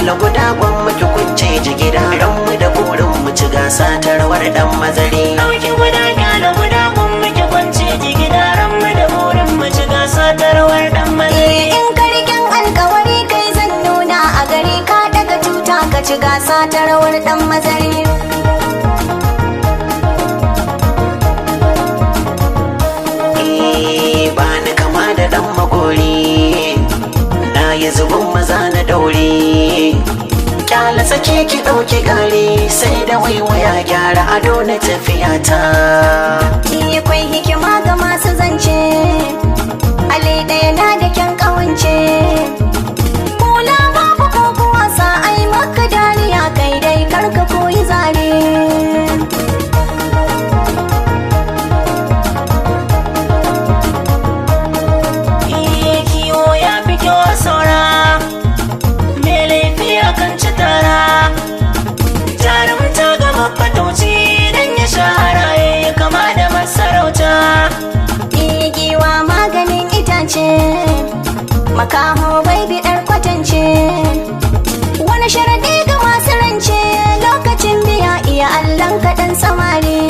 kyala guda gwamnati kunce jigida ranmu da burin mu ci gasa ta rawar dan mazari. Ɗauki guda kyala guda gwamnati kunce jigida ranmu da burin mu ci gasa ta rawar dan mazari. In karkin alkawari kai zan nuna a gari ka daga tuta ka ci gasa ta rawar dan mazari. Ba ni kama da dan magori na yi zubin maza na daure. Kyala sake ki ɗauki gari sai da waiwaya gyara ado na tafiyata. Kwai hikima ga masu zance Ali ɗaya na da kyan ƙawance. Kula babu ko kuwa sa ai maka dariya kai dai karka koyi zare. Kiwo ya fi kyau saura me laifi akan ci tara. Jarumta ga mafatauci dan ya shahara ya kama da masarauta. Giwa maganin itace makaho bai biɗar kwatance. Wani sharaɗi ga masu rance lokacin biya iya allon kaɗan samari.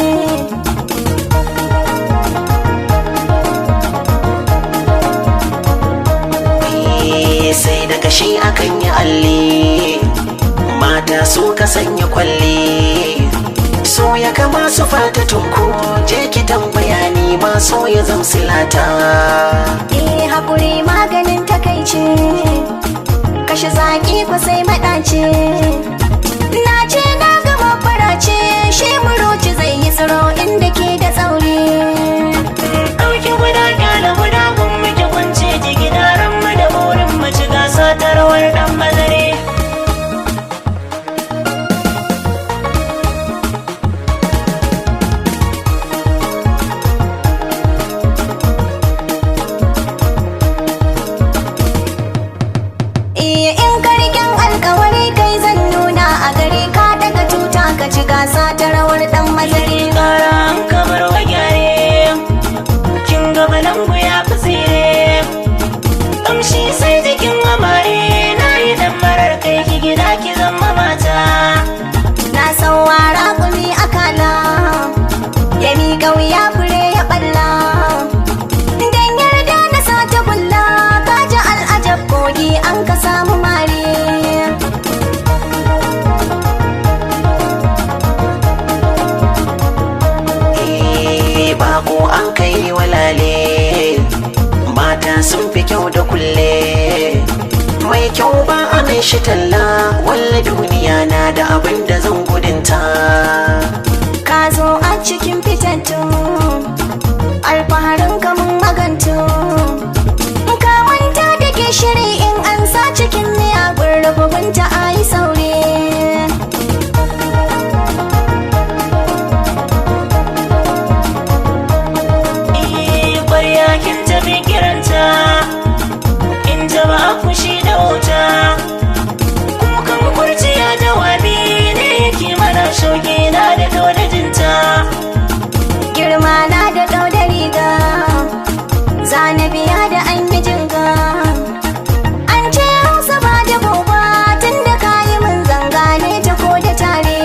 Sai da kashi akan yi alli mata su ka sanya kwalli. So ya kama su fata tunku je ki tambaya ni ma so ya zamsilata. Haƙuri maganin takaice kashe zaƙi ku sai maɗace. Na ce na gama farace shi muroci zai yi tsiro inda ke da tsauri. Ɗauki guda kyala guda gwamnati kunce jigida ranmu da burin mu ci gasa ta rawar dan mazari. In karkin alkawari kai zan nuna a gari ka daga tuta ka ci gasa ta rawar dan mazari. Ƙara an kamar wagyare kin gaba langu ya fi tsire. Ƙamshi sai jikin amare na yi dan marar kai ki gida ki zama mata. Na saurara gumi akala ya miƙa wuya fure ya ɓalla. Dan yarda na sata bulla ka ji al'ajab kogi an ka samu mari. Bako an kai walale mata sun fi kyau da kulle. Mai kyau ba a mai shi talla walla duniya na da abin da zan gudunta. Ka zo a cikin fitattu alfaharin kamun magantu. Ka manta da gishiri in an sa cikin miyagun rububunta a yi saure. Ƙwarya kin tafi kiranta in ba a fushi da wuta. Kukan kurciya jawabi ne yake mana shoge na da dodajinta. Girma na da ɗau da riga zana biya da an yi jinga. An ce hausa ba da goba tun da kayi min zanga ne ta ko da tare.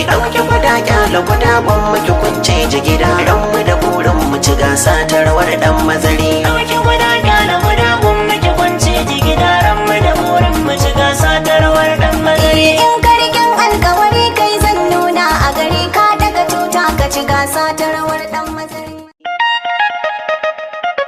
Ɗauki guda kyala guda gwamnati kunce jigida ranmu da burin mu ci gasa ta rawar dan mazari.